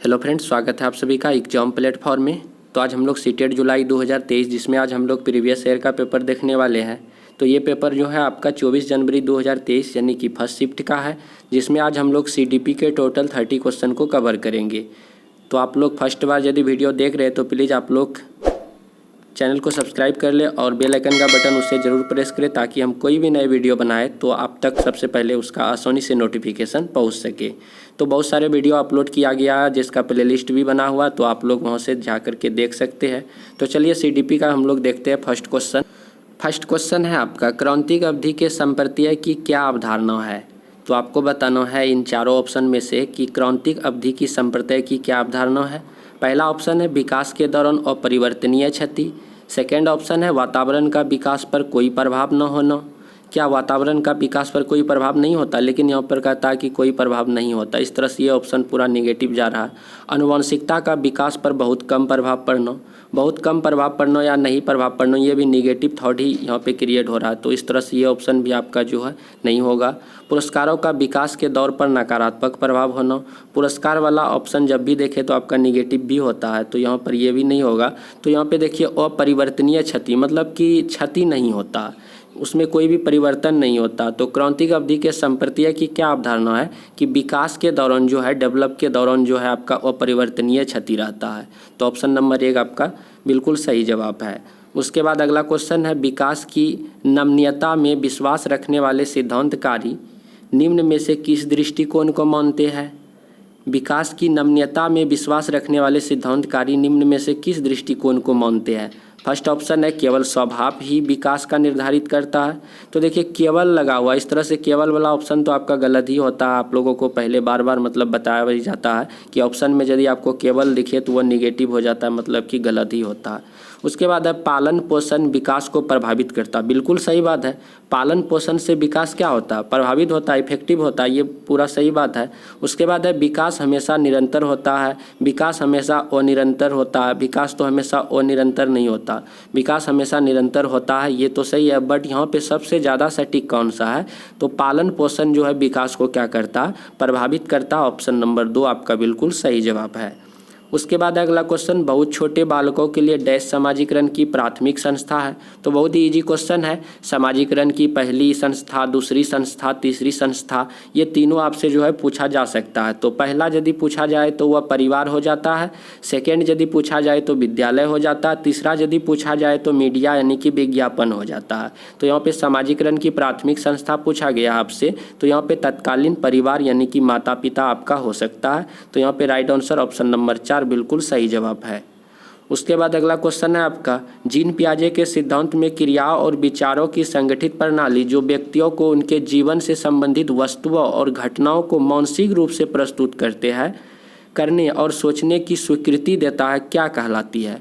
Hello friends, स्वागत है आप सभी का एग्जाम प्लेटफॉर्म में। तो आज हम लोग सीटेट जुलाई 2023 जिसमें आज हम लोग प्रीवियस ईयर का पेपर देखने वाले हैं। तो ये पेपर जो है आपका 24 जनवरी 2023 यानी कि फर्स्ट शिफ्ट का है, जिसमें आज हम लोग सीडीपी के टोटल 30 क्वेश्चन को कवर करेंगे। तो आप लोग फर्स्ट बार यदि वीडियो देख रहे हैं तो प्लीज़ आप लोग चैनल को सब्सक्राइब कर ले और बेल आइकन का बटन उसे ज़रूर प्रेस करें ताकि हम कोई भी नए वीडियो बनाए तो आप तक सबसे पहले उसका आसानी से नोटिफिकेशन पहुंच सके। तो बहुत सारे वीडियो अपलोड किया गया है जिसका प्लेलिस्ट भी बना हुआ, तो आप लोग वहां से जा कर के देख सकते हैं। तो चलिए सीडीपी का हम लोग देखते हैं फर्स्ट क्वेश्चन है आपका, क्रांतिक अवधि के संप्रत्यय की क्या अवधारणा है। तो आपको बताना है इन चारों ऑप्शन में से कि क्रांतिक अवधि की संप्रत्यय की क्या अवधारणा है। पहला ऑप्शन है विकास के दौरान अपरिवर्तनीय क्षति। सेकेंड ऑप्शन है वातावरण का विकास पर कोई प्रभाव न होना। क्या वातावरण का विकास पर कोई प्रभाव नहीं होता, लेकिन यहाँ पर कहता है कि कोई प्रभाव नहीं होता, इस तरह से ये ऑप्शन पूरा नेगेटिव जा रहा है। आनुवंशिकता का विकास पर बहुत कम प्रभाव पड़ना या नहीं प्रभाव पड़ना, ये भी नेगेटिव थॉट ही यहाँ पे क्रिएट हो रहा है, तो इस तरह से ये ऑप्शन भी आपका जो है नहीं होगा। पुरस्कारों का विकास के दौर पर नकारात्मक प्रभाव होना, पुरस्कार वाला ऑप्शन जब भी देखें तो आपका नेगेटिव भी होता है, तो यहाँ पर ये भी नहीं होगा। तो यहाँ पे देखिए अपरिवर्तनीय क्षति, मतलब कि क्षति नहीं होता, उसमें कोई भी परिवर्तन नहीं होता। तो क्रांतिक अवधि के संप्रत्यय की क्या अवधारणा है कि विकास के दौरान जो है, डेवलप के दौरान जो है आपका अपरिवर्तनीय क्षति रहता है। तो ऑप्शन नंबर 1 आपका बिल्कुल सही जवाब है। उसके बाद अगला क्वेश्चन है, विकास की नमनीयता में विश्वास रखने वाले सिद्धांतकारी निम्न में से किस दृष्टिकोण को मानते हैं। विकास की नमनीयता में विश्वास रखने वाले सिद्धांतकारी निम्न में से किस दृष्टिकोण को मानते हैं। फर्स्ट ऑप्शन है केवल स्वभाव ही विकास का निर्धारित करता है। तो देखिए केवल लगा हुआ, इस तरह से केवल वाला ऑप्शन तो आपका गलत ही होता है। आप लोगों को पहले बार बार मतलब बताया भी जाता है कि ऑप्शन में यदि आपको केवल दिखे तो वह निगेटिव हो जाता है, मतलब कि गलत ही होता है। उसके बाद है पालन पोषण विकास को प्रभावित करता, बिल्कुल सही बात है। पालन पोषण से विकास क्या होता है, प्रभावित होता है, इफेक्टिव होता है, ये पूरा सही बात है। उसके बाद है विकास हमेशा निरंतर होता है, विकास हमेशा अनिरंतर होता है। विकास तो हमेशा अनिरंतर नहीं होता, विकास हमेशा निरंतर होता है, ये तो सही है। बट यहाँ पे सबसे ज़्यादा सटीक कौन सा है, तो पालन पोषण जो है विकास को क्या करता है, प्रभावित करता है। ऑप्शन नंबर 2 आपका बिल्कुल सही जवाब है। उसके बाद अगला क्वेश्चन, बहुत छोटे बालकों के लिए डैश समाजीकरण की प्राथमिक संस्था है। तो बहुत ही इजी क्वेश्चन है। समाजीकरण की पहली संस्था, दूसरी संस्था, तीसरी संस्था, ये तीनों आपसे जो है पूछा जा सकता है। तो पहला यदि पूछा जाए तो वह परिवार हो जाता है, सेकेंड यदि पूछा जाए तो विद्यालय हो जाता है, तीसरा यदि पूछा जाए तो मीडिया यानी कि विज्ञापन हो जाता है। तो यहाँ पे समाजीकरण की प्राथमिक संस्था पूछा गया आपसे, तो यहाँ पे तत्कालीन परिवार यानी कि माता पिता आपका हो सकता है। तो यहाँ पे राइट आंसर ऑप्शन नंबर 4 बिल्कुल सही जवाब है। उसके बाद अगला क्वेश्चन है आपका, जीन पियाजे के सिद्धांत में क्रियाओं और विचारों की संगठित प्रणाली जो व्यक्तियों को उनके जीवन से संबंधित वस्तुओं और घटनाओं को मानसिक रूप से प्रस्तुत करते हैं, करने और सोचने की स्वीकृति देता है, क्या कहलाती है।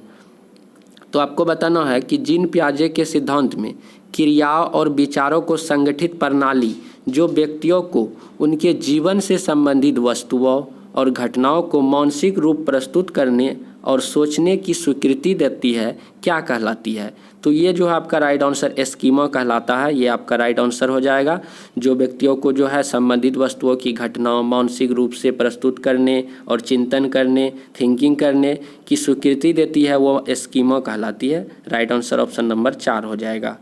तो आपको बताना है कि जीन पियाजे के सिद्धांत में क्रियाओं और विचारों को संगठित प्रणाली जो व्यक्तियों को उनके जीवन से संबंधित वस्तुओं और घटनाओं को मानसिक रूप प्रस्तुत करने और सोचने की स्वीकृति देती है, क्या कहलाती है। तो ये जो है आपका राइट आंसर एस्कीमा कहलाता है, ये आपका राइट आंसर हो जाएगा। जो व्यक्तियों को जो है संबंधित वस्तुओं की घटनाओं मानसिक रूप से प्रस्तुत करने और चिंतन करने, थिंकिंग करने की स्वीकृति देती है, वो एस्कीमा कहलाती है। राइट आंसर ऑप्शन नंबर 4 हो जाएगा।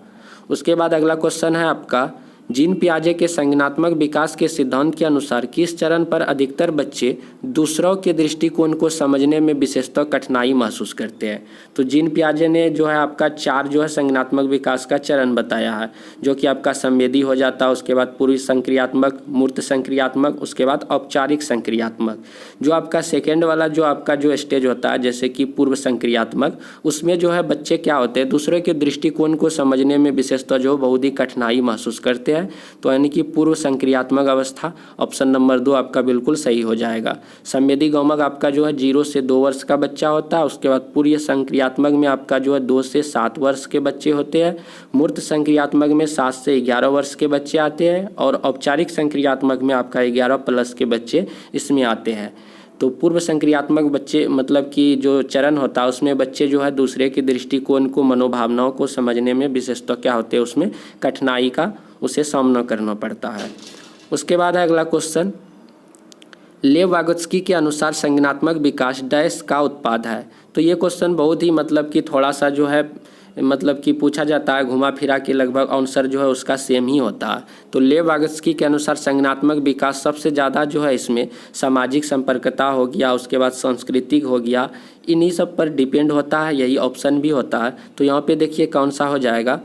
उसके बाद अगला क्वेश्चन है आपका, जीन पियाजे के संज्ञानात्मक विकास के सिद्धांत के अनुसार किस चरण पर अधिकतर बच्चे दूसरों के दृष्टिकोण को समझने में विशेषतः कठिनाई महसूस करते हैं। तो जीन पियाजे ने जो है आपका 4 जो है संज्ञानात्मक विकास का चरण बताया है, जो कि आपका संवेदी हो जाता है, उसके बाद पूर्व संक्रियात्मक, मूर्त संक्रियात्मक, उसके बाद औपचारिक संक्रियात्मक। जो आपका सेकेंड वाला जो आपका जो स्टेज होता है जैसे कि पूर्व संक्रियात्मक, उसमें जो है बच्चे क्या होते हैं, दूसरे के दृष्टिकोण को समझने में विशेषतः जो बहुत ही कठिनाई महसूस करते हैं। तो यानी कि पूर्व संक्रियात्मक अवस्था, ऑप्शन नंबर 2 आपका बिल्कुल सही हो जाएगा। संवेदी गौमक आपका जो है 0 से 2 वर्ष का बच्चा होता है। उसके बाद पूर्व संक्रियात्मक में आपका जो है 2 से 7 वर्ष के बच्चे होते हैं। मूर्त संक्रियात्मक में 7 से 11 वर्ष के बच्चे आते हैं और औपचारिक संक्रियात्मक में आपका 11 प्लस के बच्चे इसमें आते हैं। तो पूर्व संक्रियात्मक बच्चे मतलब कि जो चरण होता है उसमें बच्चे जो है दूसरे के दृष्टिकोण को, मनोभावनाओं को समझने में विशेषतः क्या होते हैं, उसमें कठिनाई का उसे सामना करना पड़ता है। उसके बाद है अगला क्वेश्चन, लेव वागोत्स्की के अनुसार संज्ञानात्मक विकास डैश का उत्पाद है। तो ये क्वेश्चन बहुत ही मतलब कि थोड़ा सा जो है मतलब कि पूछा जाता है, घुमा फिरा के लगभग आंसर जो है उसका सेम ही होता है। तो लेव वागोत्स्की के अनुसार संज्ञानात्मक विकास सबसे ज़्यादा जो है इसमें सामाजिक संपर्कता हो गया, उसके बाद सांस्कृतिक हो गया, इन्हीं सब पर डिपेंड होता है, यही ऑप्शन भी होता है। तो यहाँ पे देखिए कौन सा हो जाएगा,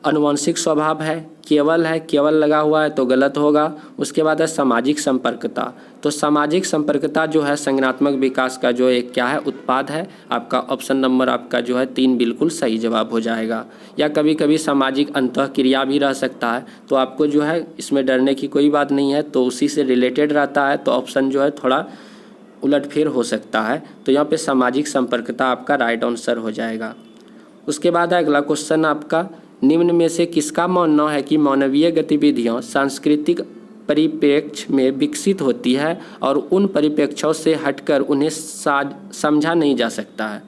अनुवांशिक स्वभाव है, केवल लगा हुआ है तो गलत होगा। उसके बाद है सामाजिक संपर्कता। तो सामाजिक संपर्कता जो है संज्ञानात्मक विकास का जो एक क्या है उत्पाद है। आपका ऑप्शन नंबर आपका जो है 3 बिल्कुल सही जवाब हो जाएगा। या कभी कभी सामाजिक अंतःक्रिया भी रह सकता है, तो आपको जो है इसमें डरने की कोई बात नहीं है, तो उसी से रिलेटेड रहता है, तो ऑप्शन जो है थोड़ा उलटफेर हो सकता है। तो यहाँ पे सामाजिक संपर्कता आपका राइट आंसर हो जाएगा। उसके बाद अगला क्वेश्चन आपका, निम्न में से किसका मानना है कि मानवीय गतिविधियाँ सांस्कृतिक परिप्रेक्ष्य में विकसित होती है और उन परिप्रेक्ष्यों से हटकर उन्हें समझा नहीं जा सकता है।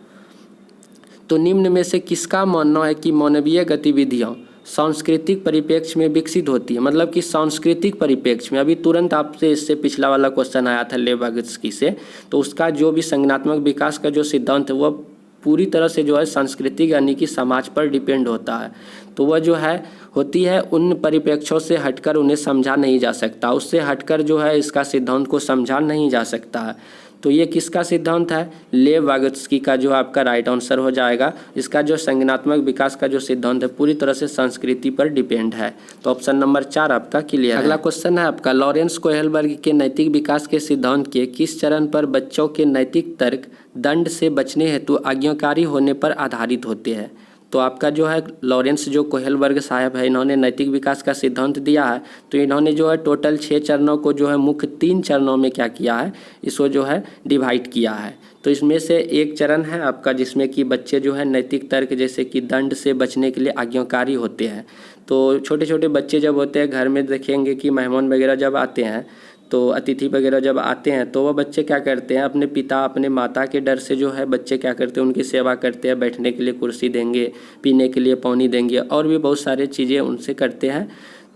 तो निम्न में से किसका मानना है कि मानवीय गतिविधियाँ सांस्कृतिक परिप्रेक्ष्य में विकसित होती है, मतलब कि सांस्कृतिक परिप्रेक्ष्य में। अभी तुरंत आपसे इससे पिछला वाला क्वेश्चन आया था लेव वागोत्स्की से, तो उसका जो भी संज्ञानात्मक विकास का जो सिद्धांत है वह पूरी तरह से जो है सांस्कृतिक यानी कि समाज पर डिपेंड होता है। तो वह जो है होती है उन परिप्रेक्ष्यों से हटकर उन्हें समझा नहीं जा सकता, उससे हटकर जो है इसका सिद्धांत को समझा नहीं जा सकता है। तो ये किसका सिद्धांत है, लेव वागोत्स्की का जो आपका राइट आंसर हो जाएगा। इसका जो संज्ञानात्मक विकास का जो सिद्धांत है पूरी तरह से संस्कृति पर डिपेंड है। तो ऑप्शन नंबर 4 आपका क्लियर है। अगला क्वेश्चन है आपका, लॉरेंस कोहेलबर्ग के नैतिक विकास के सिद्धांत के किस चरण पर बच्चों के नैतिक तर्क दंड से बचने हेतु आज्ञाकारी होने पर आधारित होते हैं। तो आपका जो है लॉरेंस जो कोहेलबर्ग साहब है, इन्होंने नैतिक विकास का सिद्धांत दिया है। तो इन्होंने जो है टोटल 6 चरणों को जो है मुख्य 3 चरणों में क्या किया है, इसको जो है डिवाइड किया है। तो इसमें से एक चरण है आपका जिसमें कि बच्चे जो है नैतिक तर्क जैसे कि दंड से बचने के लिए आज्ञाकारी होते हैं। तो छोटे छोटे बच्चे जब होते हैं घर में, देखेंगे कि मेहमान वगैरह जब आते हैं, तो अतिथि वगैरह जब आते हैं तो वह बच्चे क्या करते हैं, अपने पिता अपने माता के डर से जो है बच्चे क्या करते हैं, उनकी सेवा करते हैं, बैठने के लिए कुर्सी देंगे, पीने के लिए पानी देंगे और भी बहुत सारे चीज़ें उनसे करते हैं।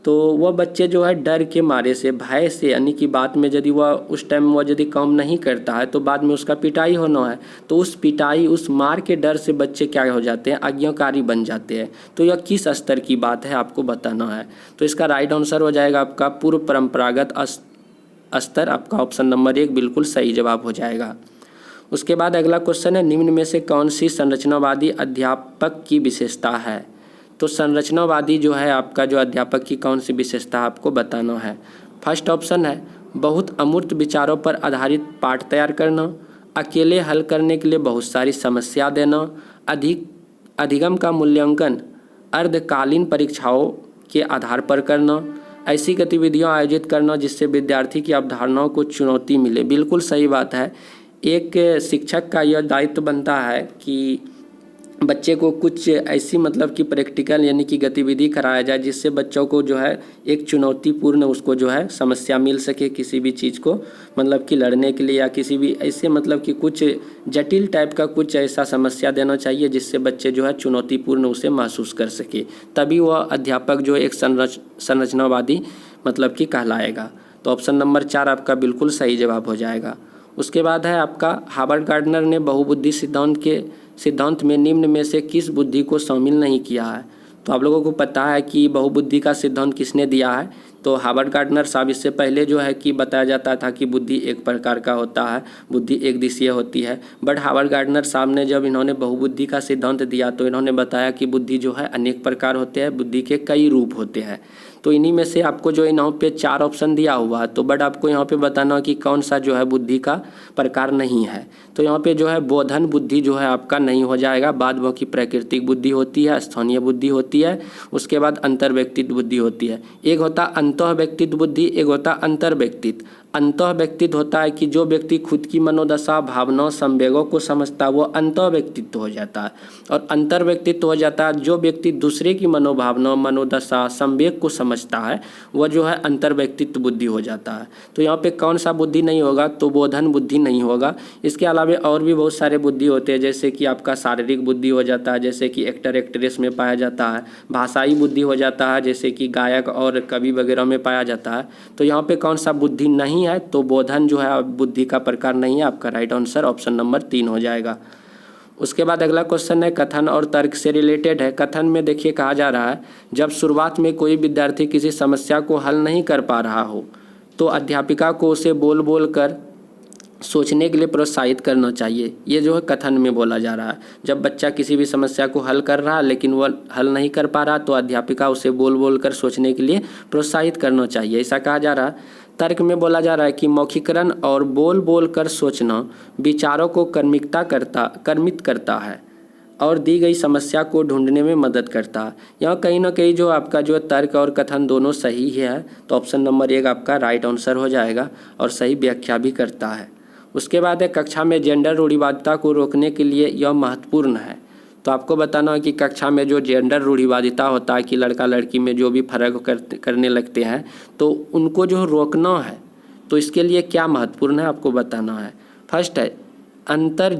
तो वह बच्चे जो है डर के मारे से, भय से, यानी कि बाद में यदि वह उस टाइम वह यदि काम नहीं करता है तो बाद में उसका पिटाई होना है, तो उस पिटाई उस मार के डर से बच्चे क्या हो जाते हैं, आज्ञाकारी बन जाते हैं। तो यह किस स्तर की बात है आपको बताना है। तो इसका राइट आंसर हो जाएगा आपका पूर्व परंपरागत स्तर। आपका ऑप्शन नंबर 1 बिल्कुल सही जवाब हो जाएगा। उसके बाद अगला क्वेश्चन है, निम्न में से कौन सी संरचनावादी अध्यापक की विशेषता है। तो संरचनावादी जो है आपका जो अध्यापक की कौन सी विशेषता आपको बताना है। फर्स्ट ऑप्शन है बहुत अमूर्त विचारों पर आधारित पाठ तैयार करना, अकेले हल करने के लिए बहुत सारी समस्या देना, अधिगम का मूल्यांकन अर्धकालीन परीक्षाओं के आधार पर करना, ऐसी गतिविधियां आयोजित करना जिससे विद्यार्थी की अवधारणाओं को चुनौती मिले। बिल्कुल सही बात है। एक शिक्षक का यह दायित्व बनता है कि बच्चे को कुछ ऐसी मतलब कि प्रैक्टिकल यानी कि गतिविधि कराया जाए जिससे बच्चों को जो है एक चुनौतीपूर्ण उसको जो है समस्या मिल सके, किसी भी चीज़ को मतलब कि लड़ने के लिए, या किसी भी ऐसे मतलब कि कुछ जटिल टाइप का कुछ ऐसा समस्या देना चाहिए जिससे बच्चे जो है चुनौतीपूर्ण उसे महसूस कर सके, तभी वह अध्यापक जो एक संरचनावादी मतलब कि कहलाएगा। तो ऑप्शन नंबर 4 आपका बिल्कुल सही जवाब हो जाएगा। उसके बाद है आपका, हार्वर्ड गार्डनर ने बहुबुद्धि सिद्धांत में निम्न में से किस बुद्धि को शामिल नहीं किया है। तो आप लोगों को पता है कि बहुबुद्धि का सिद्धांत किसने दिया है। तो हार्वर्ड गार्डनर साहब, इससे पहले जो है कि बताया जाता था कि बुद्धि एक प्रकार का होता है, बुद्धि एक दिशीय होती है। बट हार्वर्ड गार्डनर साहब ने जब इन्होंने बहुबुद्धि का सिद्धांत दिया तो इन्होंने बताया कि बुद्धि जो है अनेक प्रकार होते हैं, बुद्धि के कई रूप होते हैं। तो इन्हीं में से आपको जो यहाँ पे 4 ऑप्शन दिया हुआ है, तो बट आपको यहाँ पे बताना कि कौन सा जो है बुद्धि का प्रकार नहीं है। तो यहाँ पे जो है बोधन बुद्धि जो है आपका नहीं हो जाएगा। बाद बाकी प्राकृतिक बुद्धि होती है, स्थानीय बुद्धि होती है, उसके बाद अंतर्व्यक्तित्व बुद्धि होती है। एक होता अंतः व्यक्तित्व बुद्धि, एक होता अंतर व्यक्तित्व। अंतः व्यक्तित्व होता है कि जो व्यक्ति खुद की मनोदशा, भावनाओं, संवेगों को समझता है वो अंतः व्यक्तित्व हो जाता है। और अंतर व्यक्तित्व हो जाता है जो व्यक्ति दूसरे की मनोभावना, मनोदशा, संवेग को समझता है, वह जो है अंतर व्यक्तित्व बुद्धि हो जाता है। तो यहाँ पे कौन सा बुद्धि नहीं होगा, तो बोधन बुद्धि नहीं होगा। इसके अलावा और भी बहुत सारे बुद्धि होते हैं, जैसे कि आपका शारीरिक बुद्धि हो जाता है, जैसे कि एक्टर एक्ट्रेस में पाया जाता है। भाषाई बुद्धि हो जाता है, जैसे कि गायक और कवि वगैरह में पाया जाता है। तो यहाँ पे कौन सा बुद्धि नहीं नहीं है तो बोधन जो है बुद्धि का प्रकार नहीं है। आपका राइट आंसर ऑप्शन नंबर 3 हो जाएगा। उसके बाद अगला क्वेश्चन है कथन और तर्क से रिलेटेड है। कथन में देखिए कहा जा रहा है जब शुरुआत में कोई विद्यार्थी किसी समस्या को हल नहीं कर पा रहा हो तो अध्यापिका को उसे बोल बोल कर सोचने के लिए प्रोत्साहित करना चाहिए। ये जो है कथन में बोला जा रहा है। जब बच्चा किसी भी समस्या को हल कर रहा है लेकिन वह हल नहीं कर पा रहा तो अध्यापिका उसे बोल बोल कर सोचने के लिए प्रोत्साहित करना चाहिए, ऐसा कहा जा रहा है। तर्क में बोला जा रहा है कि मौखिकरण और बोल बोल कर सोचना विचारों को कर्मित करता है और दी गई समस्या को ढूंढने में मदद करता है। यहाँ कहीं ना कहीं जो आपका जो तर्क और कथन दोनों सही है तो ऑप्शन नंबर 1 आपका राइट आंसर हो जाएगा और सही व्याख्या भी करता है। उसके बाद है कक्षा में जेंडर रूढ़िवादिता को रोकने के लिए यह महत्वपूर्ण है। तो आपको बताना है कि कक्षा में जो जेंडर रूढ़िवादिता होता है कि लड़का लड़की में जो भी फर्क करने लगते हैं तो उनको जो रोकना है तो इसके लिए क्या महत्वपूर्ण है आपको बताना है। फर्स्ट है अंतर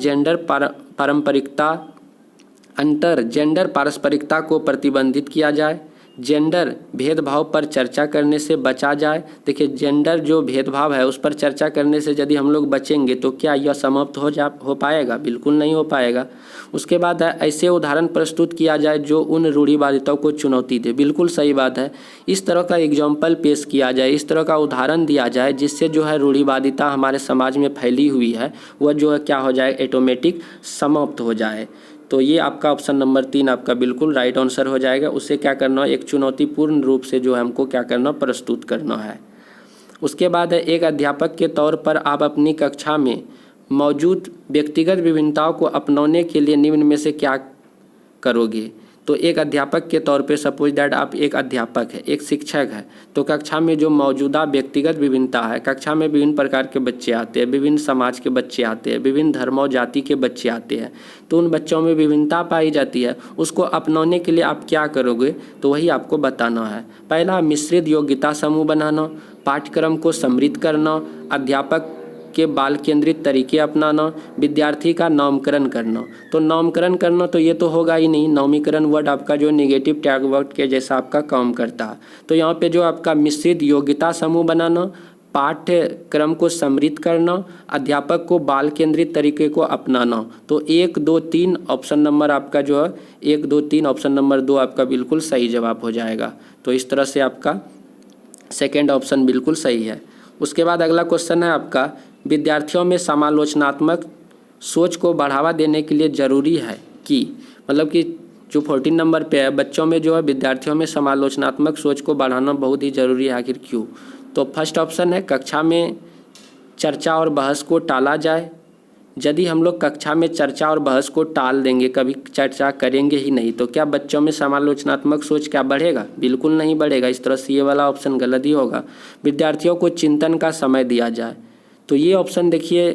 जेंडर पारस्परिकता को प्रतिबंधित किया जाए, जेंडर भेदभाव पर चर्चा करने से बचा जाए। देखिए जेंडर जो भेदभाव है उस पर चर्चा करने से यदि हम लोग बचेंगे तो क्या यह समाप्त हो पाएगा? बिल्कुल नहीं हो पाएगा। उसके बाद है ऐसे उदाहरण प्रस्तुत किया जाए जो उन रूढ़िवादिताओं को चुनौती दे। बिल्कुल सही बात है। इस तरह का एग्जाम्पल पेश किया जाए, इस तरह का उदाहरण दिया जाए जिससे जो है रूढ़िवादिता हमारे समाज में फैली हुई है वह जो है क्या हो जाए, ऑटोमेटिक समाप्त हो जाए। तो ये आपका ऑप्शन नंबर 3 आपका बिल्कुल राइट आंसर हो जाएगा। उसे क्या करना है, एक चुनौतीपूर्ण रूप से जो है हमको क्या करना, प्रस्तुत करना है। उसके बाद है एक अध्यापक के तौर पर आप अपनी कक्षा में मौजूद व्यक्तिगत विभिन्नताओं को अपनाने के लिए निम्न में से क्या करोगे। तो एक अध्यापक के तौर पे सपोज दैट आप एक अध्यापक है, एक शिक्षक है, तो कक्षा में जो मौजूदा व्यक्तिगत विभिन्नता है, कक्षा में विभिन्न प्रकार के बच्चे आते हैं, विभिन्न समाज के बच्चे आते हैं, विभिन्न धर्म और जाति के बच्चे आते हैं, तो उन बच्चों में विभिन्नता पाई जाती है, उसको अपनाने के लिए आप क्या करोगे तो वही आपको बताना है। पहला मिश्रित योग्यता समूह बनाना, पाठ्यक्रम को समृद्ध करना, अध्यापक के बाल केंद्रित तरीके अपनाना, विद्यार्थी का नामकरण करना। तो नामकरण करना तो ये तो होगा ही नहीं, नामीकरण वर्ड आपका जो नेगेटिव टैग वर्ड के जैसा आपका काम करता है। तो यहाँ पे जो आपका मिश्रित योग्यता समूह बनाना, पाठ्यक्रम को समृद्ध करना, अध्यापक को बाल केंद्रित तरीके को अपनाना। तो 1, 2, 3 ऑप्शन नंबर आपका जो है 1, 2, 3 ऑप्शन नंबर 2 आपका बिल्कुल सही जवाब हो जाएगा। तो इस तरह से आपका सेकेंड ऑप्शन बिल्कुल सही है। उसके बाद अगला क्वेश्चन है आपका विद्यार्थियों में समालोचनात्मक सोच को बढ़ावा देने के लिए ज़रूरी है कि, मतलब कि जो 14 नंबर पे है, बच्चों में जो है विद्यार्थियों में समालोचनात्मक सोच को बढ़ाना बहुत ही ज़रूरी है। आखिर क्यों? तो फर्स्ट ऑप्शन है कक्षा में चर्चा और बहस को टाला जाए। यदि हम लोग कक्षा में चर्चा और बहस को टाल देंगे, कभी चर्चा करेंगे ही नहीं, तो क्या बच्चों में समालोचनात्मक सोच क्या बढ़ेगा? बिल्कुल नहीं बढ़ेगा। इस तरह से ये वाला ऑप्शन गलत ही होगा। विद्यार्थियों को चिंतन का समय दिया जाए, तो ये ऑप्शन देखिए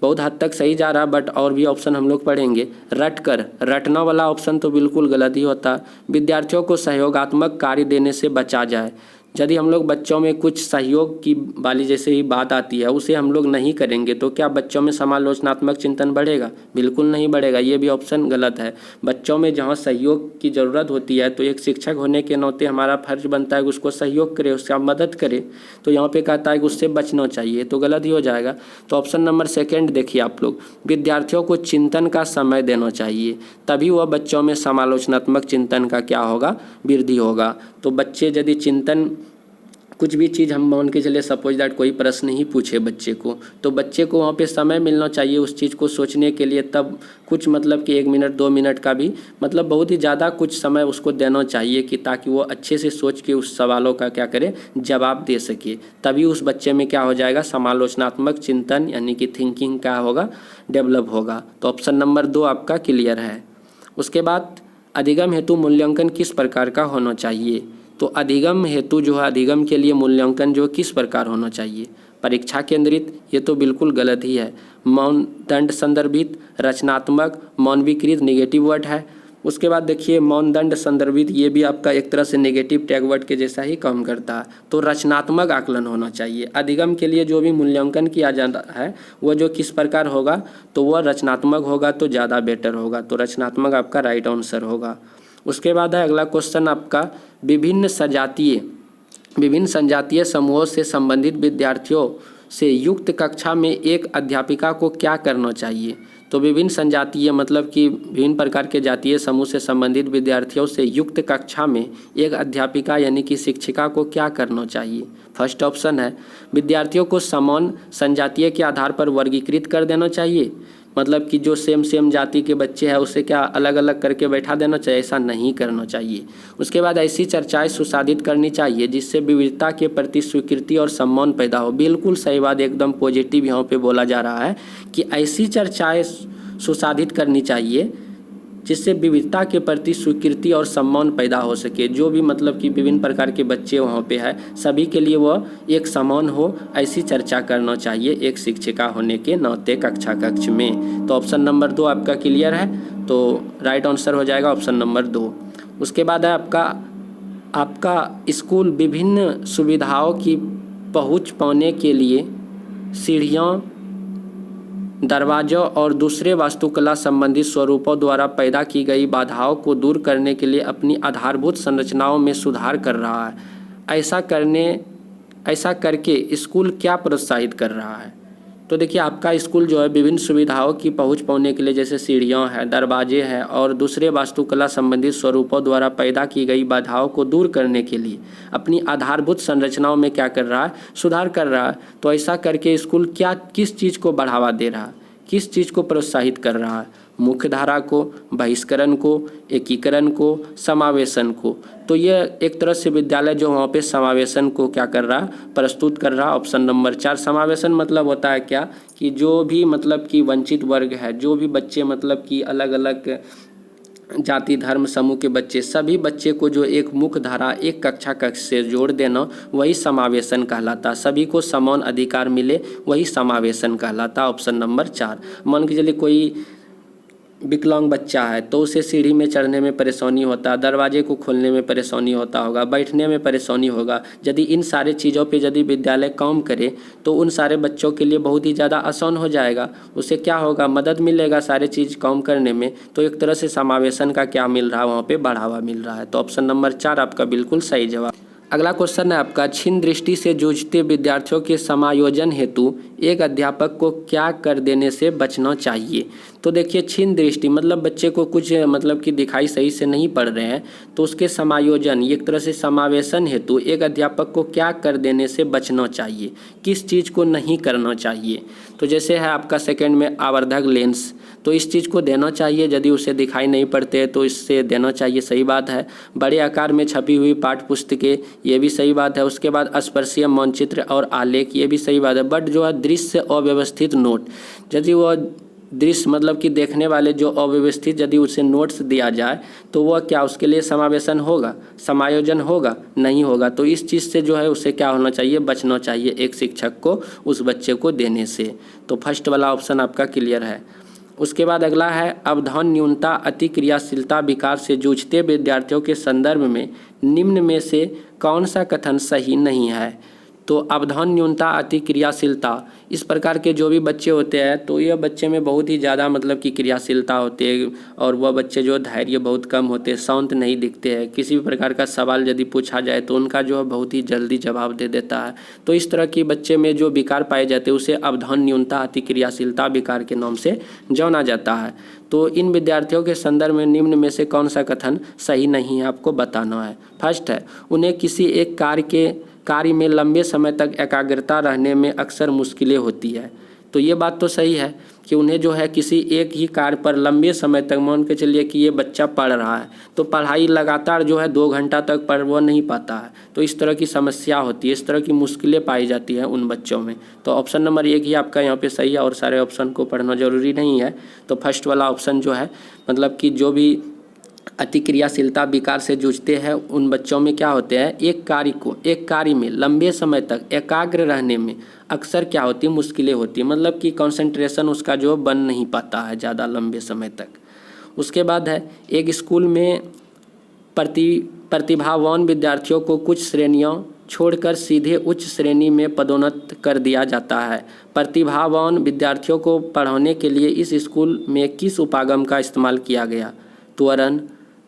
बहुत हद तक सही जा रहा है, बट और भी ऑप्शन हम लोग पढ़ेंगे। रटना वाला ऑप्शन तो बिल्कुल गलत ही होता। विद्यार्थियों को सहयोगात्मक कार्य देने से बचा जाए। यदि हम लोग बच्चों में कुछ सहयोग की वाली जैसे ही बात आती है उसे हम लोग नहीं करेंगे तो क्या बच्चों में समालोचनात्मक चिंतन बढ़ेगा? बिल्कुल नहीं बढ़ेगा। ये भी ऑप्शन गलत है। बच्चों में जहाँ सहयोग की ज़रूरत होती है तो एक शिक्षक होने के नाते हमारा फर्ज बनता है कि उसको सहयोग करे, उसका मदद करे। तो यहाँ पे कहता है कि उससे बचना चाहिए, तो गलत ही हो जाएगा। तो ऑप्शन नंबर सेकेंड देखिए आप लोग, विद्यार्थियों को चिंतन का समय देना चाहिए, तभी वह बच्चों में समालोचनात्मक चिंतन का क्या होगा, वृद्धि होगा। तो बच्चे यदि चिंतन कुछ भी चीज़ हम मान के चले, सपोज दैट कोई प्रश्न ही पूछे बच्चे को, तो बच्चे को वहाँ पे समय मिलना चाहिए उस चीज़ को सोचने के लिए। तब कुछ मतलब कि 1 मिनट 2 मिनट का भी मतलब बहुत ही ज़्यादा कुछ समय उसको देना चाहिए कि ताकि वो अच्छे से सोच के उस सवालों का क्या करे, जवाब दे सके। तभी उस बच्चे में क्या हो जाएगा, समालोचनात्मक चिंतन यानी कि थिंकिंग क्या होगा, डेवलप होगा। तो ऑप्शन नंबर 2 आपका क्लियर है। उसके बाद अधिगम हेतु मूल्यांकन किस प्रकार का होना चाहिए। तो अधिगम हेतु जो है, अधिगम के लिए मूल्यांकन जो किस प्रकार होना चाहिए, परीक्षा केंद्रित, ये तो बिल्कुल गलत ही है। मानदंड संदर्भित, रचनात्मक, मानवीकृत नेगेटिव वर्ड है। उसके बाद देखिए मानदंड संदर्भित, ये भी आपका एक तरह से नेगेटिव टैग वर्ड के जैसा ही काम करता है। तो रचनात्मक आकलन होना चाहिए। अधिगम के लिए जो भी मूल्यांकन किया जाता है वो जो किस प्रकार होगा, तो वह रचनात्मक होगा तो ज़्यादा बेटर होगा। तो रचनात्मक आपका राइट आंसर होगा। उसके बाद है अगला क्वेश्चन आपका विभिन्न संजातीय समूहों से संबंधित विद्यार्थियों से युक्त कक्षा में एक अध्यापिका को क्या करना चाहिए। तो विभिन्न संजातीय मतलब कि विभिन्न प्रकार के जातीय समूह से संबंधित विद्यार्थियों से युक्त कक्षा में एक अध्यापिका यानी कि शिक्षिका को क्या करना चाहिए। फर्स्ट ऑप्शन है विद्यार्थियों को समान संजातीय के आधार पर वर्गीकृत कर देना चाहिए, मतलब कि जो सेम जाति के बच्चे हैं उसे क्या अलग अलग करके बैठा देना चाहिए, ऐसा नहीं करना चाहिए। उसके बाद ऐसी चर्चाएं सुसाधित करनी चाहिए जिससे विविधता के प्रति स्वीकृति और सम्मान पैदा हो। बिल्कुल सही बात, एकदम पॉजिटिव यहाँ पे बोला जा रहा है कि ऐसी चर्चाएं सुसाधित करनी चाहिए जिससे विविधता के प्रति स्वीकृति और सम्मान पैदा हो सके। जो भी मतलब कि विभिन्न प्रकार के बच्चे वहाँ पे है सभी के लिए वह एक समान हो, ऐसी चर्चा करना चाहिए एक शिक्षिका होने के नाते कक्षा कक्ष में। तो ऑप्शन नंबर 2 आपका क्लियर है, तो राइट आंसर हो जाएगा ऑप्शन नंबर 2। उसके बाद है आपका स्कूल विभिन्न सुविधाओं की पहुँच पाने के लिए सीढ़ियाँ, दरवाज़ों और दूसरे वास्तुकला संबंधित स्वरूपों द्वारा पैदा की गई बाधाओं को दूर करने के लिए अपनी आधारभूत संरचनाओं में सुधार कर रहा है। ऐसा करके स्कूल क्या प्रोत्साहित कर रहा है। तो देखिए आपका स्कूल जो है विभिन्न सुविधाओं की पहुंच पाने के लिए जैसे सीढ़ियाँ हैं, दरवाजे हैं और दूसरे वास्तुकला संबंधित स्वरूपों द्वारा पैदा की गई बाधाओं को दूर करने के लिए अपनी आधारभूत संरचनाओं में क्या कर रहा है, सुधार कर रहा है। तो ऐसा करके स्कूल किस चीज़ को बढ़ावा दे रहा है, किस चीज़ को प्रोत्साहित कर रहा है, मुख्य धारा को, बहिष्करण को, एकीकरण को, समावेशन को। तो ये एक तरह से विद्यालय जो वहाँ पे समावेशन को क्या कर रहा है, प्रस्तुत कर रहा है। ऑप्शन नंबर 4 समावेशन मतलब होता है क्या कि जो भी मतलब कि वंचित वर्ग है, जो भी बच्चे मतलब कि अलग अलग जाति धर्म समूह के बच्चे, सभी बच्चे को जो एक मुख्य धारा एक कक्षा कक्ष से जोड़ देना वही समावेशन कहलाता। सभी को समान अधिकार मिले वही समावेशन कहलाता। Option number 4। मान के चलिए कोई विकलांग बच्चा है तो उसे सीढ़ी में चढ़ने में परेशानी होता, दरवाजे को खोलने में परेशानी होता होगा, बैठने में परेशानी होगा। यदि इन सारे चीज़ों पे यदि विद्यालय काम करे तो उन सारे बच्चों के लिए बहुत ही ज़्यादा आसान हो जाएगा। उसे क्या होगा, मदद मिलेगा सारे चीज़ काम करने में। तो एक तरह से समावेशन का क्या मिल रहा है, वहाँ पे बढ़ावा मिल रहा है। तो ऑप्शन नंबर 4 आपका बिल्कुल सही जवाब। अगला क्वेश्चन है आपका, क्षीण दृष्टि से जूझते विद्यार्थियों के समायोजन हेतु एक अध्यापक को क्या कर देने से बचना चाहिए। तो देखिए क्षीण दृष्टि मतलब बच्चे को कुछ मतलब कि दिखाई सही से नहीं पड़ रहे हैं, तो उसके समायोजन एक तरह से समावेशन हेतु एक अध्यापक को क्या कर देने से बचना चाहिए, किस चीज़ को नहीं करना चाहिए। तो जैसे है आपका सेकंड में आवर्धक लेंस, तो इस चीज़ को देना चाहिए। यदि उसे दिखाई नहीं पड़ते तो इससे देना चाहिए, सही बात है। बड़े आकार में छपी हुई पाठ्य पुस्तकें, ये भी सही बात है। उसके बाद स्पर्शीय मानचित्र और आलेख, ये भी सही बात है। बट जो है दृश्य अव्यवस्थित नोट, यदि वह दृश्य मतलब कि देखने वाले जो अव्यवस्थित यदि उसे नोट्स दिया जाए तो वह क्या उसके लिए समावेशन होगा, समायोजन होगा, नहीं होगा। तो इस चीज़ से जो है उसे क्या होना चाहिए, बचना चाहिए एक शिक्षक को उस बच्चे को देने से। तो फर्स्ट वाला ऑप्शन आपका क्लियर है। उसके बाद अगला है, अवधान न्यूनता अति क्रियाशीलता विकार से जूझते विद्यार्थियों के संदर्भ में निम्न में से कौन सा कथन सही नहीं है। तो अवधान न्यूनता अति क्रियाशीलता, इस प्रकार के जो भी बच्चे होते हैं तो यह बच्चे में बहुत ही ज़्यादा मतलब कि क्रियाशीलता होती है और वह बच्चे जो धैर्य बहुत कम होते हैं, शांत नहीं दिखते हैं। किसी भी प्रकार का सवाल यदि पूछा जाए तो उनका जो है बहुत ही जल्दी जवाब दे देता है। तो इस तरह के बच्चे में जो विकार पाए जाते हैं उसे अवधान न्यूनता अति क्रियाशीलता विकार के नाम से जाना जाता है। तो इन विद्यार्थियों के संदर्भ में निम्न में से कौन सा कथन सही नहीं है आपको बताना है। फर्स्ट है, उन्हें किसी एक कार्य में लंबे समय तक एकाग्रता रहने में अक्सर मुश्किलें होती है। तो ये बात तो सही है कि उन्हें जो है किसी एक ही कार्य पर लंबे समय तक, मान के चलिए कि ये बच्चा पढ़ रहा है तो पढ़ाई लगातार जो है 2 घंटा तक पढ़ वो नहीं पाता है। तो इस तरह की समस्या होती है, इस तरह की मुश्किलें पाई जाती हैं उन बच्चों में। तो ऑप्शन नंबर 1 ही आपका यहाँ पे सही है और सारे ऑप्शन को पढ़ना जरूरी नहीं है। तो फर्स्ट वाला ऑप्शन जो है मतलब कि जो भी अति क्रियाशीलता विकार से जूझते हैं उन बच्चों में क्या होते हैं, एक कार्य में लंबे समय तक एकाग्र रहने में अक्सर क्या होती है, मुश्किलें होती है। मतलब कि कंसंट्रेशन उसका जो बन नहीं पाता है ज़्यादा लंबे समय तक। उसके बाद है, एक स्कूल में प्रतिभावान विद्यार्थियों को कुछ श्रेणियों छोड़कर सीधे उच्च श्रेणी में पदोन्नत कर दिया जाता है। प्रतिभावान विद्यार्थियों को पढ़ाने के लिए इस स्कूल में किस उपागम का इस्तेमाल किया गया। त्वरण,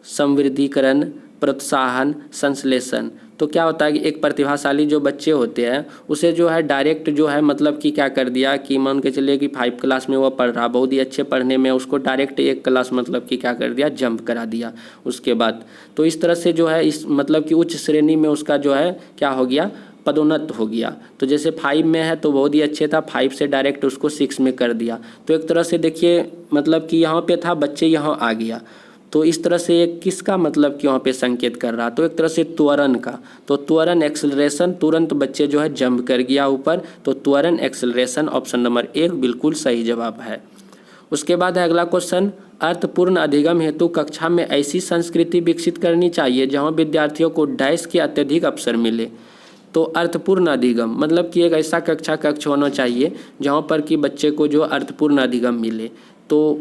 संवृद्धिकरण, प्रोत्साहन, संश्लेषण। तो क्या होता है कि एक प्रतिभाशाली जो बच्चे होते हैं उसे जो है डायरेक्ट जो है मतलब कि क्या कर दिया कि मान के चलिए कि 5 क्लास में वो पढ़ रहा, बहुत ही अच्छे पढ़ने में, उसको डायरेक्ट 1 क्लास मतलब कि क्या कर दिया, जंप करा दिया उसके बाद। तो इस तरह से जो है इस मतलब कि उच्च श्रेणी में उसका जो है क्या हो गया, पदोन्नत हो गया। तो जैसे 5 में है तो बहुत ही अच्छे था, 5 से डायरेक्ट उसको 6 में कर दिया। तो एक तरह से देखिए मतलब कि यहाँ पे था, बच्चे यहाँ आ गया। तो इस तरह से एक किसका मतलब कि वहाँ पे संकेत कर रहा, तो एक तरह से त्वरण का। तो त्वरण एक्सेलरेशन, तुरंत बच्चे जो है जंप कर गया ऊपर, तो त्वरण एक्सेलरेशन ऑप्शन नंबर 1 बिल्कुल सही जवाब है। उसके बाद है अगला क्वेश्चन, अर्थपूर्ण अधिगम हेतु कक्षा में ऐसी संस्कृति विकसित करनी चाहिए जहाँ विद्यार्थियों को डैश के अत्यधिक अवसर मिले। तो अर्थपूर्ण अधिगम मतलब कि एक ऐसा कक्ष होना चाहिए जहाँ पर कि बच्चे को जो अर्थपूर्ण अधिगम मिले। तो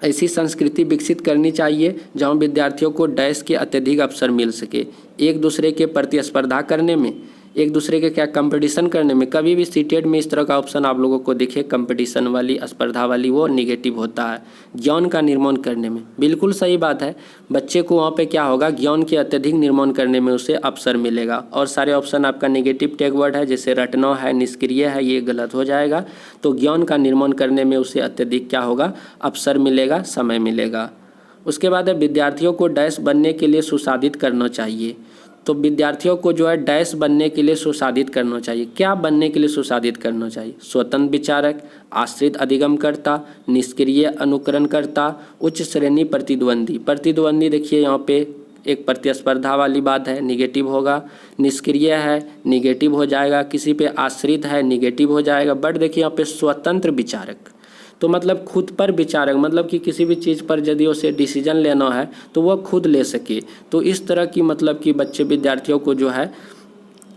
ऐसी संस्कृति विकसित करनी चाहिए जहाँ विद्यार्थियों को डैश के अत्यधिक अवसर मिल सके, एक दूसरे के प्रतिस्पर्धा करने में, एक दूसरे के क्या कंपटीशन करने में। कभी भी सीटेट में इस तरह का ऑप्शन आप लोगों को दिखे कंपटीशन वाली, स्पर्धा वाली, वो निगेटिव होता है। ज्ञान का निर्माण करने में, बिल्कुल सही बात है, बच्चे को वहाँ पे क्या होगा, ज्ञान के अत्यधिक निर्माण करने में उसे अवसर मिलेगा। और सारे ऑप्शन आपका नेगेटिव टैग वर्ड है, जैसे रटना है, निष्क्रिय है, ये गलत हो जाएगा। तो ज्ञान का निर्माण करने में उसे अत्यधिक क्या होगा, अवसर मिलेगा, समय मिलेगा। उसके बाद है विद्यार्थियों को डैश बनने के लिए सुसाधित करना चाहिए। तो विद्यार्थियों को जो है डैश बनने के लिए सुसाधित करना चाहिए। क्या बनने के लिए सुसाधित करना चाहिए, स्वतंत्र विचारक, आश्रित अधिगमकर्ता, निष्क्रिय अनुकरणकर्ता, उच्च श्रेणी प्रतिद्वंदी। प्रतिद्वंदी देखिए यहाँ पे एक प्रतिस्पर्धा वाली बात है, निगेटिव होगा। निष्क्रिय है, निगेटिव हो जाएगा। किसी पे आश्रित है, निगेटिव हो जाएगा। बट देखिए यहाँ पे स्वतंत्र विचारक, तो मतलब खुद पर विचारक, मतलब कि किसी भी चीज़ पर यदि उसे डिसीजन लेना है तो वह खुद ले सके। तो इस तरह की मतलब कि बच्चे विद्यार्थियों को जो है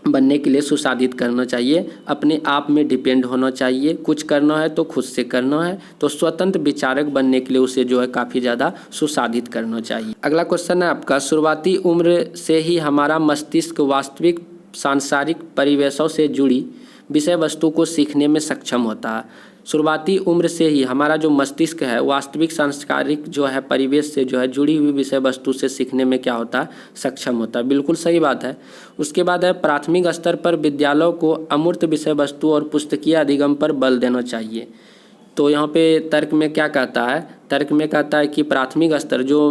बनने के लिए सुसाधित करना चाहिए, अपने आप में डिपेंड होना चाहिए। कुछ करना है तो खुद से करना है, तो स्वतंत्र विचारक बनने के लिए उसे जो है काफ़ी ज़्यादा सुसाधित करना चाहिए। अगला क्वेश्चन है आपका, शुरुआती उम्र से ही हमारा मस्तिष्क वास्तविक सांसारिक परिवेशों से जुड़ी विषय वस्तु को सीखने में सक्षम होता है। शुरुआती उम्र से ही हमारा जो मस्तिष्क है वास्तविक सांस्कारिक जो है परिवेश से जो है जुड़ी हुई विषय वस्तु से सीखने में क्या होता है, सक्षम होता है। बिल्कुल सही बात है। उसके बाद है प्राथमिक स्तर पर विद्यालयों को अमूर्त विषय वस्तु और पुस्तकीय अधिगम पर बल देना चाहिए। तो यहाँ पे तर्क में क्या कहता है, तर्क में कहता है कि प्राथमिक स्तर जो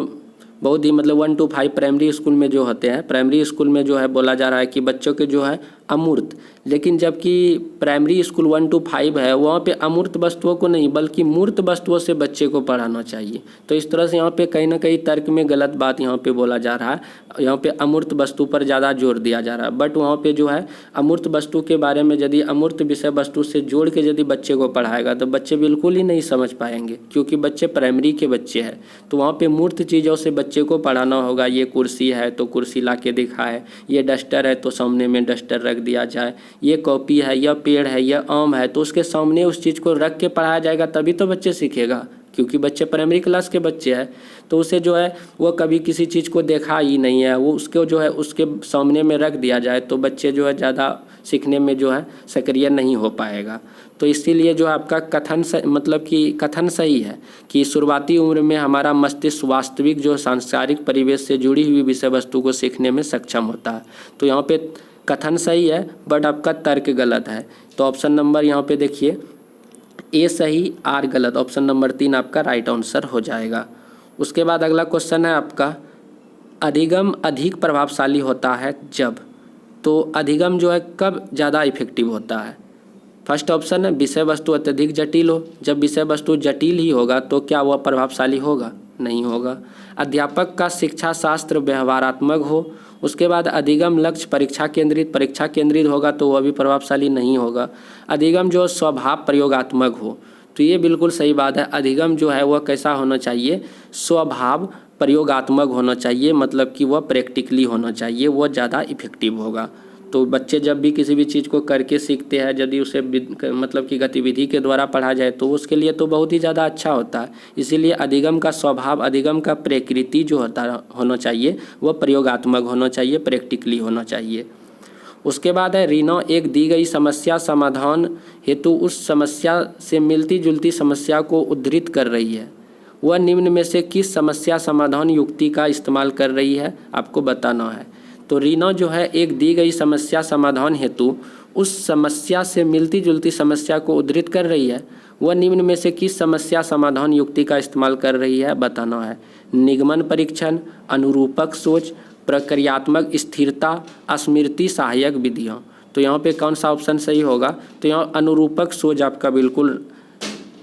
बहुत ही मतलब 1 to 5 प्राइमरी स्कूल में जो होते हैं, प्राइमरी स्कूल में जो है बोला जा रहा है कि बच्चों के जो है अमूर्त, लेकिन जबकि प्राइमरी स्कूल 1 to 5 है वहाँ पे अमूर्त वस्तुओं को नहीं बल्कि मूर्त वस्तुओं से बच्चे को पढ़ाना चाहिए। तो इस तरह से यहाँ पे कहीं ना कहीं तर्क में गलत बात यहाँ पे बोला जा रहा है। यहाँ पे अमूर्त वस्तु पर ज़्यादा जोर दिया जा रहा है, बट वहाँ पे जो है अमूर्त वस्तु के बारे में यदि अमूर्त विषय वस्तु से जोड़ के यदि बच्चे को पढ़ाएगा तो बच्चे बिल्कुल ही नहीं समझ पाएंगे, क्योंकि बच्चे प्राइमरी के बच्चे हैं। तो वहाँ पे मूर्त चीज़ों से बच्चे को पढ़ाना होगा। ये कुर्सी है तो कुर्सी ला के दिखाए, ये डस्टर है तो सामने में डस्टर रख दिया जाए, ये कॉपी है, यह पेड़ है, यह आम है, तो उसके सामने उस चीज़ को रख के पढ़ाया जाएगा, तभी तो बच्चे सीखेगा। क्योंकि बच्चे प्राइमरी क्लास के बच्चे हैं, तो उसे जो है वो कभी किसी चीज़ को देखा ही नहीं है, वो उसको जो है उसके सामने में रख दिया जाए तो बच्चे जो है ज़्यादा सीखने में जो है सक्रिय नहीं हो पाएगा। तो इसीलिए जो आपका कथन मतलब कि कथन सही है कि शुरुआती उम्र में हमारा मस्तिष्क वास्तविक जो सांसारिक परिवेश से जुड़ी हुई विषय वस्तु को सीखने में सक्षम होता है। तो यहाँ पे कथन सही है, बट आपका तर्क गलत है। तो ऑप्शन नंबर यहाँ पे देखिए ए सही, आर गलत, ऑप्शन नंबर 3 आपका राइट आंसर हो जाएगा। उसके बाद अगला क्वेश्चन है आपका, अधिगम अधिक प्रभावशाली होता है जब। तो अधिगम जो है कब ज़्यादा इफेक्टिव होता है। फर्स्ट ऑप्शन है विषय वस्तु अत्यधिक जटिल हो। जब विषय वस्तु जटिल ही होगा तो क्या वह प्रभावशाली होगा, नहीं होगा। अध्यापक का शिक्षा शास्त्र व्यवहारात्मक हो। उसके बाद अधिगम लक्ष्य परीक्षा केंद्रित होगा तो वह भी प्रभावशाली नहीं होगा। अधिगम जो स्वभाव प्रयोगात्मक हो, तो ये बिल्कुल सही बात है। अधिगम जो है वह कैसा होना चाहिए, स्वभाव प्रयोगात्मक होना चाहिए, मतलब कि वह प्रैक्टिकली होना चाहिए, वह ज़्यादा इफेक्टिव होगा। तो बच्चे जब भी किसी भी चीज़ को करके सीखते हैं, यदि उसे मतलब कि गतिविधि के द्वारा पढ़ा जाए तो उसके लिए तो बहुत ही ज़्यादा अच्छा होता है। इसीलिए अधिगम का स्वभाव, अधिगम का प्रकृति जो होना चाहिए वह प्रयोगात्मक होना चाहिए, प्रैक्टिकली होना चाहिए। उसके बाद है रीना एक दी गई समस्या समाधान हेतु उस समस्या से मिलती जुलती समस्या को उद्धृत कर रही है। वह निम्न में से किस समस्या समाधान युक्ति का इस्तेमाल कर रही है, आपको बताना है। तो रीना जो है एक दी गई समस्या समाधान हेतु उस समस्या से मिलती जुलती समस्या को उद्धृत कर रही है। वह निम्न में से किस समस्या समाधान युक्ति का इस्तेमाल कर रही है बताना है। निगमन परीक्षण, अनुरूपक सोच, प्रक्रियात्मक स्थिरता, स्मृति सहायक विधियाँ। तो यहाँ पे कौन सा ऑप्शन सही होगा? तो यहाँ अनुरूपक सोच आपका बिल्कुल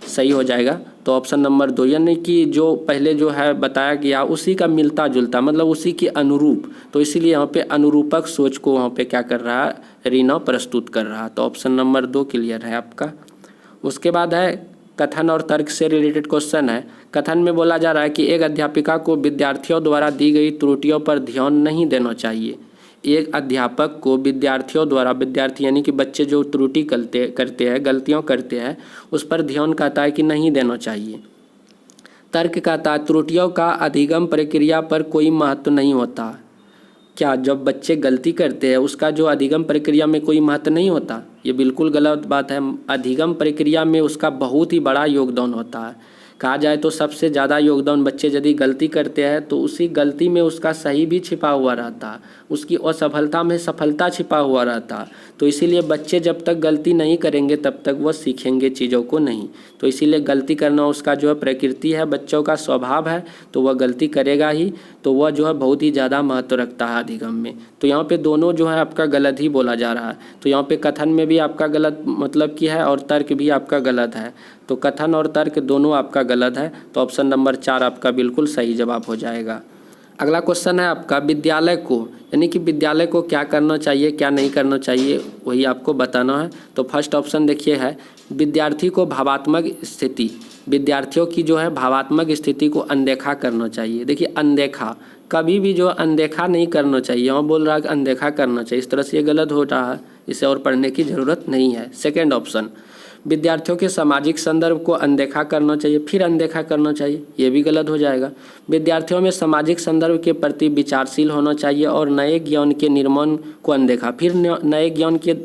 सही हो जाएगा। तो ऑप्शन नंबर 2, यानी कि जो पहले जो है बताया गया उसी का मिलता जुलता, मतलब उसी के अनुरूप, तो इसीलिए यहाँ पे अनुरूपक सोच को वहाँ पे क्या कर रहा है, रीना प्रस्तुत कर रहा है। तो ऑप्शन नंबर 2 क्लियर है आपका। उसके बाद है कथन और तर्क से रिलेटेड क्वेश्चन है। कथन में बोला जा रहा है कि एक अध्यापिका को विद्यार्थियों द्वारा दी गई त्रुटियों पर ध्यान नहीं देना चाहिए। एक अध्यापक को विद्यार्थियों द्वारा, विद्यार्थी यानी कि बच्चे जो त्रुटि करते हैं, गलतियां करते हैं, उस पर ध्यान कहता है कि नहीं देना चाहिए। तर्क कहता है त्रुटियों का अधिगम प्रक्रिया पर कोई महत्व नहीं होता। क्या जब बच्चे गलती करते हैं उसका जो अधिगम प्रक्रिया में कोई महत्व नहीं होता? ये बिल्कुल गलत बात है। अधिगम प्रक्रिया में उसका बहुत ही बड़ा योगदान होता है। कहा जाए तो सबसे ज़्यादा योगदान, बच्चे यदि गलती करते हैं तो उसी गलती में उसका सही भी छिपा हुआ रहता है, उसकी असफलता में सफलता छिपा हुआ रहता है। तो इसीलिए बच्चे जब तक गलती नहीं करेंगे तब तक वह सीखेंगे चीज़ों को नहीं। तो इसीलिए गलती करना उसका जो है प्रकृति है, बच्चों का स्वभाव है, तो वह गलती करेगा ही। तो वह जो है बहुत ही ज़्यादा महत्व रखता है अधिगम में। तो यहाँ पे दोनों जो है आपका गलत ही बोला जा रहा है। तो यहाँ पे कथन में भी आपका गलत मतलब कि है और तर्क भी आपका गलत है। तो कथन और तर्क दोनों आपका गलत है। तो ऑप्शन नंबर 4 आपका बिल्कुल सही जवाब हो जाएगा। अगला क्वेश्चन है आपका विद्यालय को, यानी कि विद्यालय को क्या करना चाहिए क्या नहीं करना चाहिए, वही आपको बताना है। तो फर्स्ट ऑप्शन देखिए है विद्यार्थी को भावात्मक स्थिति, विद्यार्थियों की जो है भावात्मक स्थिति को अनदेखा करना चाहिए। देखिए अनदेखा, कभी भी जो अनदेखा नहीं करना चाहिए। यहाँ बोल रहा है कि अनदेखा करना चाहिए, इस तरह से ये गलत हो रहा है, इसे और पढ़ने की ज़रूरत नहीं है। सेकेंड ऑप्शन विद्यार्थियों के सामाजिक संदर्भ को अनदेखा करना चाहिए, फिर अनदेखा करना चाहिए, ये भी गलत हो जाएगा। विद्यार्थियों में सामाजिक संदर्भ के प्रति विचारशील होना चाहिए और नए ज्ञान के निर्माण को अनदेखा, फिर नए ज्ञान के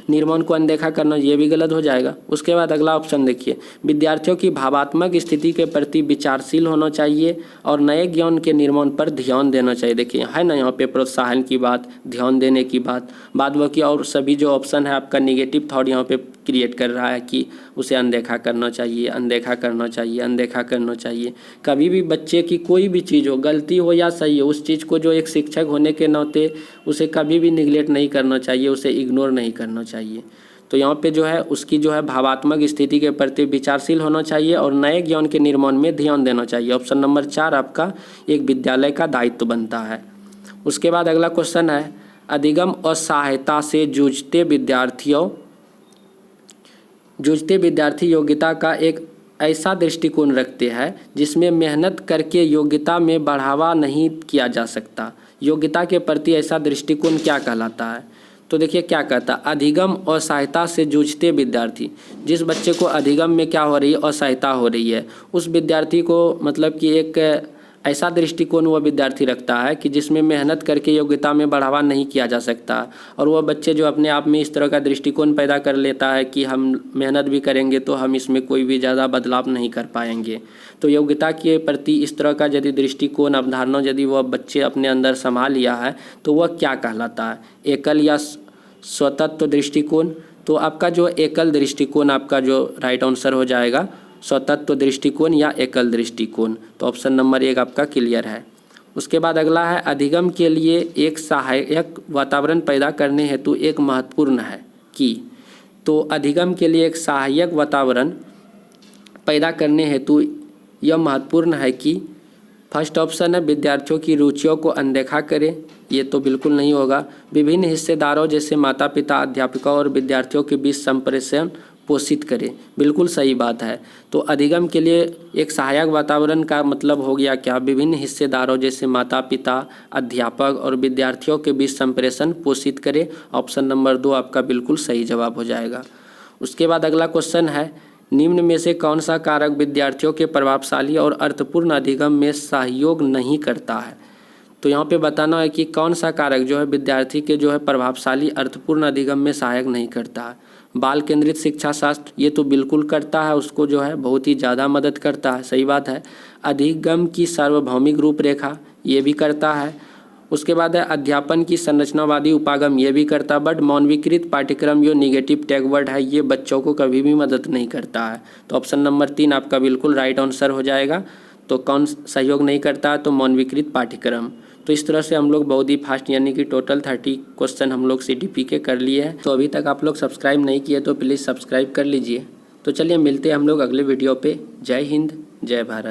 निर्माण को अनदेखा करना, ये भी गलत हो जाएगा। उसके बाद अगला ऑप्शन देखिए विद्यार्थियों की भावात्मक स्थिति के प्रति विचारशील होना चाहिए और नए ज्ञान के निर्माण पर ध्यान देना चाहिए। देखिए है ना यहाँ पे प्रोत्साहन की बात, ध्यान देने की बात, बाद बाकी और सभी जो ऑप्शन है आपका निगेटिव थॉट यहाँ पे क्रिएट कर रहा है कि उसे अनदेखा करना चाहिए, अनदेखा करना चाहिए, अनदेखा करना चाहिए। कभी भी बच्चे की कोई भी चीज़ हो, गलती हो या सही हो, उस चीज़ को जो एक शिक्षक होने के नाते उसे कभी भी निगलेक्ट नहीं करना चाहिए, उसे इग्नोर नहीं करना चाहिए। तो यहाँ पे जो है उसकी जो है भावात्मक स्थिति के प्रति विचारशील होना चाहिए और नए ज्ञान के निर्माण में ध्यान देना चाहिए। ऑप्शन नंबर 4 आपका एक विद्यालय का दायित्व बनता है। उसके बाद अगला क्वेश्चन है अधिगम असहायता से जूझते विद्यार्थी योग्यता का एक ऐसा दृष्टिकोण रखते हैं जिसमें मेहनत करके योग्यता में बढ़ावा नहीं किया जा सकता। योग्यता के प्रति ऐसा दृष्टिकोण क्या कहलाता है? तो देखिए क्या कहता है अधिगम असहायता से जूझते विद्यार्थी, जिस बच्चे को अधिगम में क्या हो रही है, असहायता हो रही है, उस विद्यार्थी को मतलब कि एक ऐसा दृष्टिकोण वह विद्यार्थी रखता है कि जिसमें मेहनत करके योग्यता में बढ़ावा नहीं किया जा सकता। और वह बच्चे जो अपने आप में इस तरह का दृष्टिकोण पैदा कर लेता है कि हम मेहनत भी करेंगे तो हम इसमें कोई भी ज़्यादा बदलाव नहीं कर पाएंगे। तो योग्यता के प्रति इस तरह का यदि दृष्टिकोण अवधारणा यदि वह बच्चे अपने अंदर संभाल लिया है तो वह क्या कहलाता है, एकल या स्वतंत्र दृष्टिकोण? तो आपका जो एकल दृष्टिकोण आपका जो राइट आंसर हो जाएगा स्वतंत्र दृष्टिकोण या एकल दृष्टिकोण। तो ऑप्शन नंबर 1 आपका क्लियर है। उसके बाद अगला है अधिगम के लिए एक सहायक वातावरण पैदा करने हेतु एक महत्वपूर्ण है कि, तो अधिगम के लिए एक सहायक वातावरण पैदा करने हेतु यह महत्वपूर्ण है कि फर्स्ट ऑप्शन है विद्यार्थियों की रुचियों को अनदेखा करें, ये तो बिल्कुल नहीं होगा। विभिन्न हिस्सेदारों जैसे माता पिता, अध्यापकों और विद्यार्थियों के बीच संप्रेषण पोषित करें, बिल्कुल सही बात है। तो अधिगम के लिए एक सहायक वातावरण का मतलब हो गया क्या, विभिन्न हिस्सेदारों जैसे माता पिता, अध्यापक और विद्यार्थियों के बीच संप्रेषण पोषित करें। ऑप्शन नंबर 2 आपका बिल्कुल सही जवाब हो जाएगा। उसके बाद अगला क्वेश्चन है निम्न में से कौन सा कारक विद्यार्थियों के प्रभावशाली और अर्थपूर्ण अधिगम में सहयोग नहीं करता है? तो यहाँ पे बताना है कि कौन सा कारक जो है विद्यार्थी के जो है प्रभावशाली अर्थपूर्ण अधिगम में सहायक नहीं करता है। बाल केंद्रित शिक्षा शास्त्र ये तो बिल्कुल करता है, उसको जो है बहुत ही ज़्यादा मदद करता है, सही बात है। अधिगम की सार्वभौमिक रूपरेखा ये भी करता है। उसके बाद है अध्यापन की संरचनावादी उपागम, ये भी करता, बट मौनवीकृत पाठ्यक्रम जो निगेटिव टैग वर्ड है ये बच्चों को कभी भी मदद नहीं करता है। तो ऑप्शन नंबर 3 आपका बिल्कुल राइट आंसर हो जाएगा। तो कौन सहयोग नहीं करता है? तो मौनवीकृत पाठ्यक्रम। तो इस तरह से हम लोग बहुत ही फास्ट यानी कि टोटल 30 क्वेश्चन हम लोग CTP के कर लिए हैं। तो अभी तक आप लोग सब्सक्राइब नहीं किए तो प्लीज़ सब्सक्राइब कर लीजिए। तो चलिए मिलते हैं हम लोग अगले वीडियो पे। जय हिंद, जय भारत।